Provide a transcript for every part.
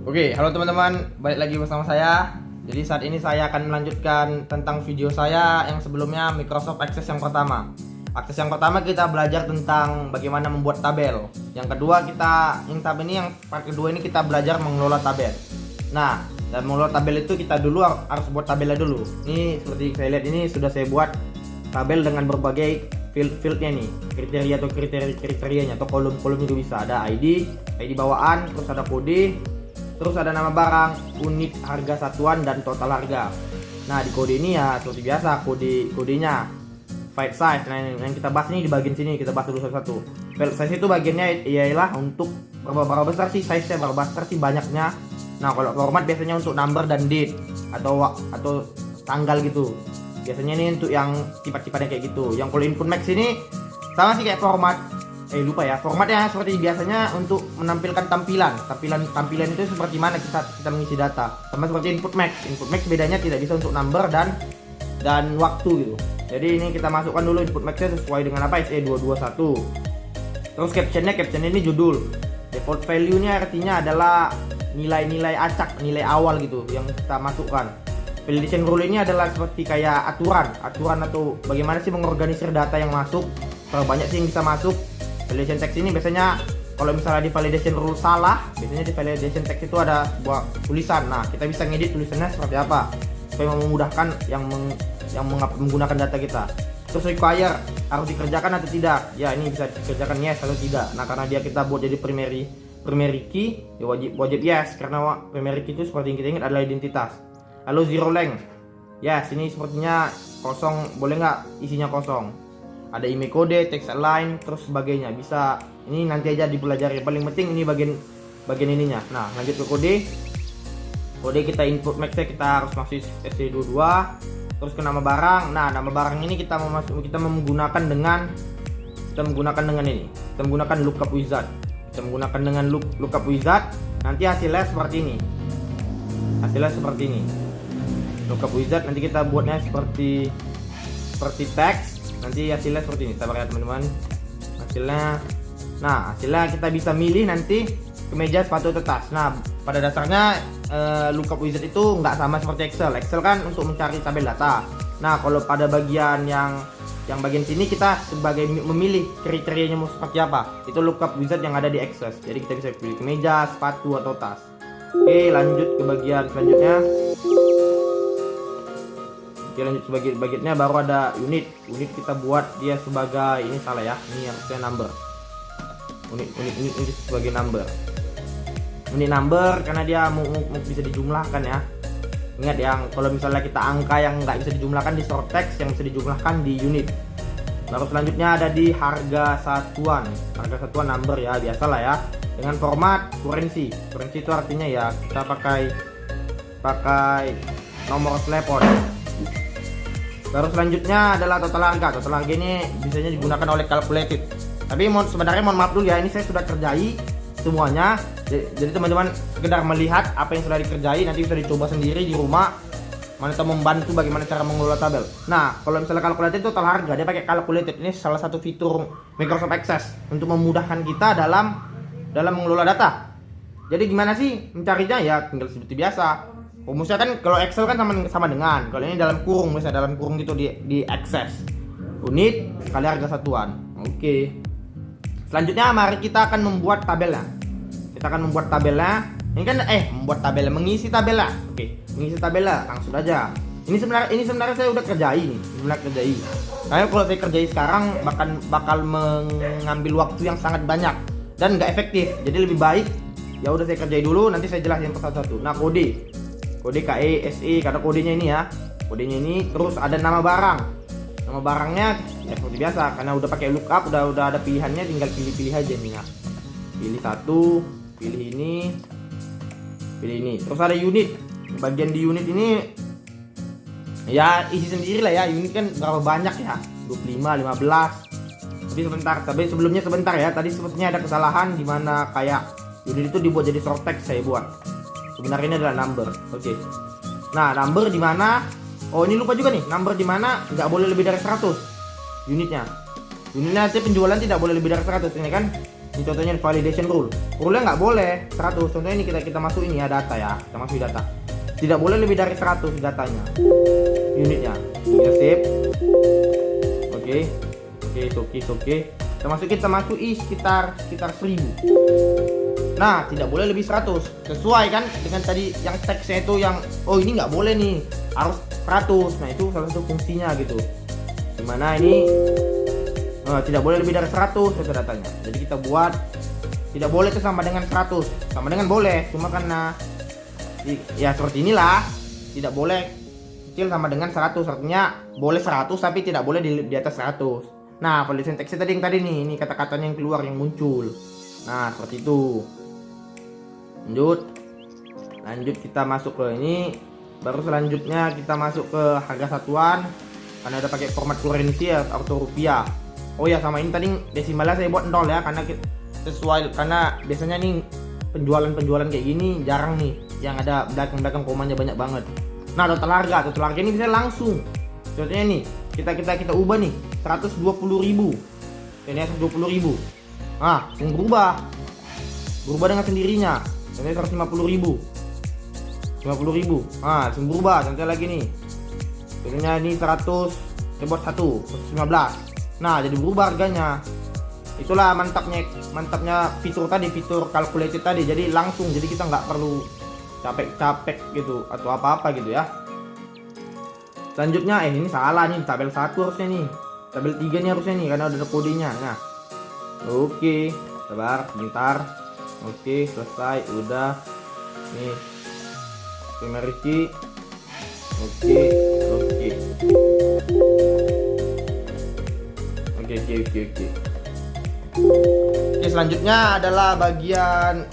Oke, halo teman-teman, balik lagi bersama saya. Jadi saat ini saya akan melanjutkan tentang video saya yang sebelumnya, Microsoft Access yang pertama. Access yang pertama kita belajar tentang bagaimana membuat tabel. Yang kedua yang part kedua ini kita belajar mengelola tabel. Nah, dan mengelola tabel itu kita dulu harus buat tabelnya dulu. Ini seperti saya lihat ini sudah saya buat tabel dengan berbagai fieldnya nih, kriterianya atau kolom juga bisa. Ada ID bawaan, terus ada kode, terus ada nama barang, unit harga satuan, dan total harga. Nah, di kode ini ya seperti biasa, kodenya file size. Nah, yang kita bahas ini di bagian sini, kita bahas dulu satu-satu. File size itu bagiannya ialah untuk berapa besar sih size-nya, berapa besar sih banyaknya. Nah, kalau format biasanya untuk number dan date atau tanggal gitu. Biasanya ini untuk yang tipe-tipenya kayak gitu. Yang kalau input max ini sama sih kayak format. Lupa ya, formatnya seperti biasanya untuk menampilkan tampilan itu seperti mana kita mengisi data. Sama seperti input max bedanya tidak bisa untuk number dan waktu gitu. Jadi ini kita masukkan dulu input maxnya sesuai dengan apa, SE221. Terus captionnya ini judul. Default value nya artinya adalah nilai-nilai acak, nilai awal gitu yang kita masukkan. Validation rule ini adalah seperti kayak aturan atau bagaimana sih mengorganisir data yang masuk, terlalu banyak sih yang bisa masuk. Validation text ini biasanya kalau misalnya di validation rule salah, biasanya di validation text itu ada sebuah tulisan. Nah, kita bisa ngedit tulisannya seperti apa supaya memudahkan yang menggunakan data kita. Terus require harus dikerjakan atau tidak? Ya, ini bisa dikerjakan yes atau tidak. Nah, karena kita buat jadi primary key, ya wajib yes, karena primary key itu seperti yang kita ingat adalah identitas. Lalu zero length, yes, ini sepertinya kosong, boleh nggak isinya kosong. Ada email kode, text align, terus sebagainya. Bisa, ini nanti aja dipelajari. Paling penting ini bagian ininya. Nah, lanjut ke kode kita input max kita harus masuk SC22. Terus ke nama barang. Nah, nama barang ini kita menggunakan dengan ini. Kita menggunakan lookup wizard. Lookup wizard. Nanti hasilnya seperti ini. Lookup wizard nanti kita buatnya seperti teks. Nanti hasilnya seperti ini. Sabar ya teman-teman. Hasilnya kita bisa milih nanti kemeja sepatu tetas. Nah, pada dasarnya lookup wizard itu nggak sama seperti Excel. Excel kan untuk mencari tabel data. Nah, kalau pada bagian yang bagian sini kita sebagai memilih kriterianya mau seperti apa. Itu lookup wizard yang ada di Excel. Jadi kita bisa pilih kemeja, sepatu atau tas. Oke, lanjut ke bagian selanjutnya. Lanjut sebagai bagiannya baru ada unit kita buat dia sebagai ini salah ya, ini harusnya number. Unit sebagai number. Unit number karena dia mau bisa dijumlahkan ya. Ingat yang kalau misalnya kita angka yang nggak bisa dijumlahkan di short text, yang bisa dijumlahkan di unit. Lalu selanjutnya ada di harga satuan number ya, biasalah ya. Dengan format currency itu artinya ya kita pakai nomor telepon. Baru selanjutnya adalah total harga. Total harga ini biasanya digunakan oleh calculated. Tapi sebenarnya mohon maaf dulu ya, ini saya sudah kerjai semuanya. Jadi teman-teman sekedar melihat apa yang sudah dikerjai, nanti bisa dicoba sendiri di rumah. Mana tahu membantu bagaimana cara mengelola tabel. Nah, kalau misalnya calculated total harga, dia pakai calculated. Ini salah satu fitur Microsoft Access untuk memudahkan kita dalam mengelola data. Jadi gimana sih mencarinya? Ya tinggal seperti biasa. Misalnya kan kalau Excel kan sama dengan, kalau ini dalam kurung, misalnya dalam kurung gitu di Access. Unit kali harga satuan. Oke. Selanjutnya mari kita akan membuat tabelnya. Ini kan mengisi tabelnya. Oke, mengisi tabelnya langsung aja. Ini sebenarnya saya udah kerjai nih, Karena kalau saya kerjai sekarang bakal mengambil waktu yang sangat banyak dan nggak efektif. Jadi lebih baik ya udah saya kerjai dulu, nanti saya jelasin satu-satu. Nah, kode KE SE karena kodenya ini, terus ada nama barangnya ya seperti biasa karena udah pakai lookup, udah ada pilihannya, tinggal pilih aja nih ya. Pilih satu, pilih ini. Terus ada unit. Bagian di unit ini ya isi sendiri lah ya. Unit kan berapa banyak ya, 25, 15. Tapi sebelumnya sebentar ya, tadi sepertinya ada kesalahan di mana kayak unit itu dibuat jadi short text saya buat. Sebenarnya ini adalah number. Oke. Nah, number di mana? Oh, ini lupa juga nih. Number di mana nggak boleh lebih dari 100 unitnya. Unitnya penjualan tidak boleh lebih dari 100 ini kan. Ini contohnya validation rule. Rule-nya nggak boleh 100. Contohnya ini kita masuk ini ya data ya. Kita masuk data. Tidak boleh lebih dari 100 datanya. Unitnya. Kita save. Oke. Oke. Kita masuk sekitar 1000. Nah, tidak boleh lebih 100. Sesuai kan dengan tadi yang teksnya itu yang ini nggak boleh nih. Harus 100. Nah, itu salah satu fungsinya gitu. Dimana ini tidak boleh lebih dari 100 itu datanya. Jadi kita buat tidak boleh itu sama dengan 100. Sama dengan boleh, cuma karena ya seperti inilah. Tidak boleh kecil sama dengan 100. Artinya boleh 100 tapi tidak boleh di atas 100. Nah, validation teksnya tadi yang tadi nih, ini kata-katanya yang keluar yang muncul. Nah, seperti itu. Lanjut kita masuk ke ini. Baru selanjutnya kita masuk ke harga satuan. Karena udah pakai format currency atau rupiah. Oh ya, sama ini tadi desimalnya saya buat 0 ya, karena sesuai, karena biasanya nih penjualan kayak gini jarang nih yang ada belakang komanya banyak banget. Nah, total harga ini bisa langsung. Contohnya nih, kita ubah nih 120.000. Ini 120.000. Nah, langsung berubah dengan sendirinya. Contohnya 150.000. 50.000. Nah, langsung berubah. Contohnya lagi nih. Contohnya ini 115. Nah, jadi berubah harganya. Itulah mantapnya fitur calculated tadi. Jadi langsung, jadi kita nggak perlu capek gitu atau apa-apa gitu ya. Selanjutnya ini salah nih, tabel 1 harusnya nih. Tabel 3 nih harusnya nih, karena udah ada kodenya. Nah. Oke, sabar bentar. Oke, selesai, udah. Nih. Primary key. Oke. Oke, selanjutnya adalah bagian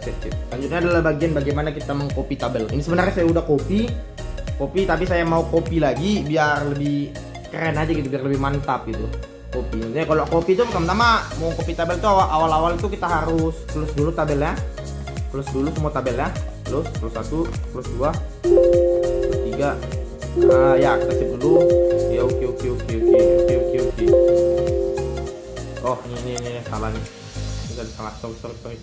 sip. Selanjutnya adalah bagian bagaimana kita mengcopy tabel. Ini sebenarnya saya udah copy tapi saya mau copy lagi biar lebih keren aja gitu, biar lebih mantap gitu. Copy. Jadi kalau copy itu pertama mau copy tabel itu awal-awal itu kita harus close dulu tabelnya. Close dulu semua tabelnya. Close 1, close 2, close 3. Ya, kita save dulu. Ya, oke. Oh, ini salah nih. Ini salah. Sorry.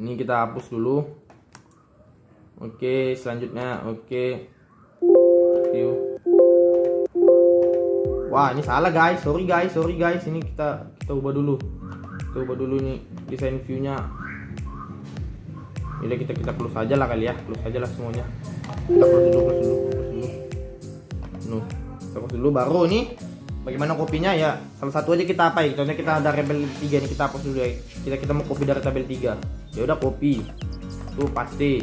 Ini kita hapus dulu. Oke, selanjutnya wah, ini salah guys. Sorry guys. Ini kita ubah dulu. Nih desain view-nya. Jadi kita close aja lah kali ya. Close aja lah semuanya. Kita close dulu. Kita close dulu baru nih. Bagaimana kopinya ya? Salah satu aja kita apa ya? Contohnya kita ada tabel 3 nih, kita hapus dulu ya. Kita mau copy dari tabel 3. Ya udah copy. Tuh pasti.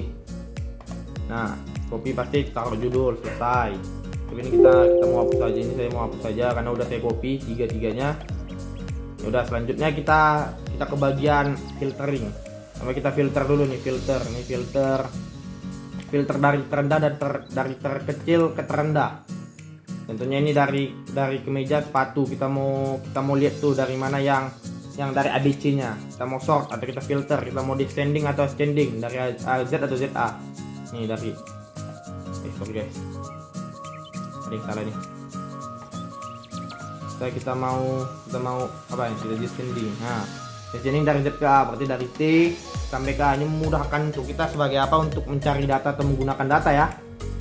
Nah, copy pasti taruh judul, selesai. Tapi ini kita mau hapus aja, ini saya mau hapus saja karena udah saya copy tiga-tiganya. Ya udah, selanjutnya kita ke bagian filtering. Sampai kita filter dulu nih, filter dari terendah dan dari terkecil ke terendah. Tentunya ini dari kemeja sepatu. Kita mau lihat tuh dari mana yang dari ABC-nya. Kita mau sort atau kita filter, kita mau descending atau ascending, dari Z atau ZA. Nih dari sorry guys, ada yang salah nih. Kita mau apa ya, kita descending. Nah, descending dari Z ke A, berarti dari T sampai ke A. Ini memudahkan untuk kita sebagai apa, untuk mencari data atau menggunakan data ya.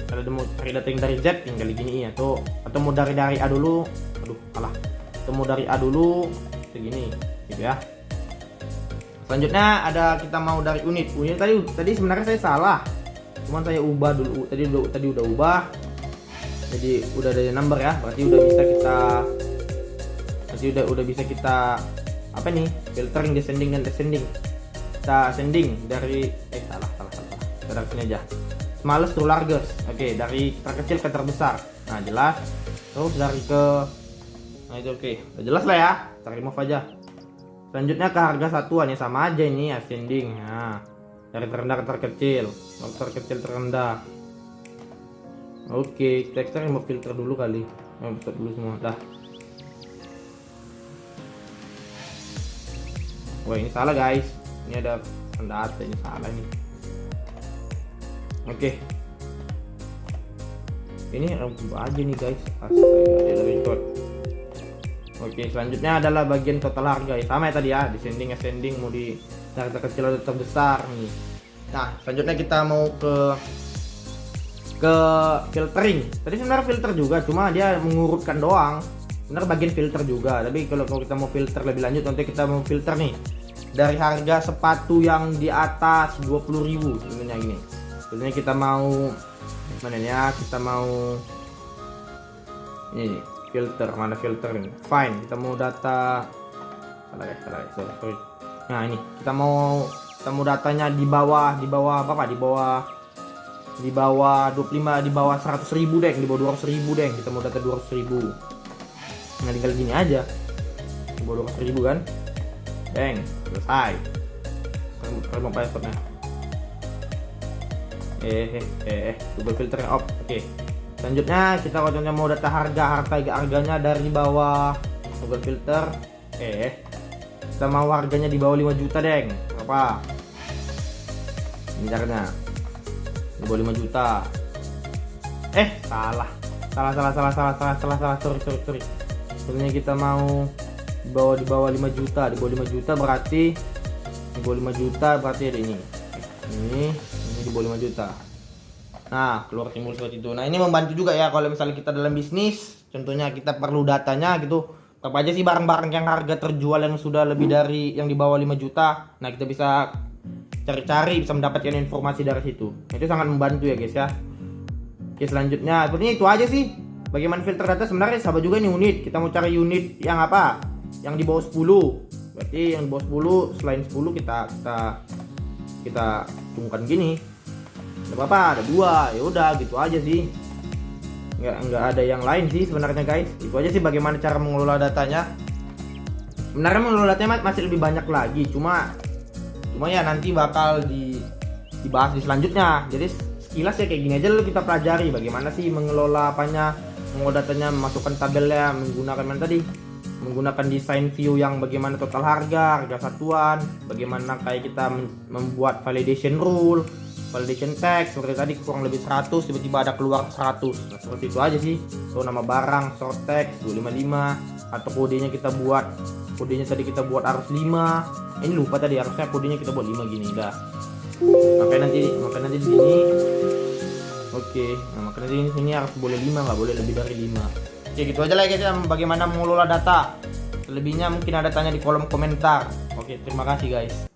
Kalau mau cari data yang dari Z tinggal gini ya, atau mau dari A dulu. Atau mau dari A dulu segini gitu ya. Selanjutnya ada kita mau dari unit tadi sebenarnya saya salah, cuman saya ubah dulu. Tadi udah ubah, jadi udah ada number ya, berarti udah bisa kita apa nih, filtering descending dan descending. Kita ascending dari salah dari sini aja, smallest to largest. Oke, dari terkecil ke terbesar. Nah, jelas. Terus dari ke itu oke. Udah jelas lah ya, kita remove aja. Selanjutnya ke harga satuan ya, sama aja ini ascending. Nah, dari terendah ke terkecil, terendah. Oke, kita remove filter dulu kali. Filter dulu semua. Dah. Wah, ini salah guys. Ini ada data, ini salah nih. Oke. Ini rambut aja nih guys. Astaga, ada record. Oke, selanjutnya adalah bagian total harga. Ya, sama ya tadi ya, descending, ascending, mau di dari terkecil atau terbesar nih. Nah, selanjutnya kita mau ke filtering. Tadi sebenarnya filter juga, cuma dia mengurutkan doang. Sebenarnya bagian filter juga. Tapi kalau kita mau filter lebih lanjut, nanti kita mau filter nih dari harga sepatu yang di atas 20.000 sebenarnya gini. Sebenarnya kita mau mana ya? Kita mau ini filter, mana filter ini? Fine, kita mau data salah, sorry. Nah, ini kita mau datanya di bawah apa? Di bawah 25, di bawah 100.000 deh, di bawah 200.000 deh. Kita mau data 200.000. Nah, tinggal gini aja. Di bawah 200.000 kan? Bang, selesai. Kalau mau passwordnya. Double filter off. Oke. Selanjutnya kita contohnya mau data harganya dari bawah double filter. Kita mau harganya di bawah 5 juta, deng. Apa? Ini caranya. Di bawah 5 juta. Salah. Sorry. Sebenarnya kita mau di bawah 5 juta. Di bawah 5 juta berarti ada ini. Ini di bawah 5 juta. Nah, keluar timbul seperti itu. Nah, ini membantu juga ya kalau misalnya kita dalam bisnis, contohnya kita perlu datanya gitu. Apa aja sih barang-barang yang harga terjual yang sudah lebih dari yang di bawah 5 juta. Nah, kita bisa cari-cari, bisa mendapatkan informasi dari situ. Itu sangat membantu ya, guys ya. Oke, selanjutnya sepertinya itu aja sih. Bagaimana filter data sebenarnya sama juga nih unit. Kita mau cari unit yang apa? Yang di bawah 10. Berarti yang di bawah 10, selain 10 kita cungkan gini. Gak apa-apa, ada 2. Ya udah, gitu aja sih. Nggak ada yang lain sih sebenarnya, guys. Itu aja sih bagaimana cara mengelola datanya. Sebenarnya mengelola datanya masih lebih banyak lagi, cuma ya nanti bakal dibahas di selanjutnya. Jadi sekilas ya kayak gini aja dulu kita pelajari bagaimana sih mengelola mengelola datanya, memasukkan tabelnya, menggunakan desain view yang bagaimana total harga satuan, bagaimana kayak kita membuat validation rule, validation text seperti tadi kurang lebih 100, tiba-tiba ada keluar 100. Nah, seperti itu aja sih. So, nama barang, short text 255, atau kodenya tadi kita buat harus 5. Ini lupa tadi, harusnya kodenya kita buat 5 gini dah. Makanya nanti di sini. Oke, nah makanya di sini harus boleh 5, nggak boleh lebih dari 5. Oke, gitu aja lah guys ya bagaimana mengelola data. Selebihnya mungkin ada tanya di kolom komentar. Oke, terima kasih guys.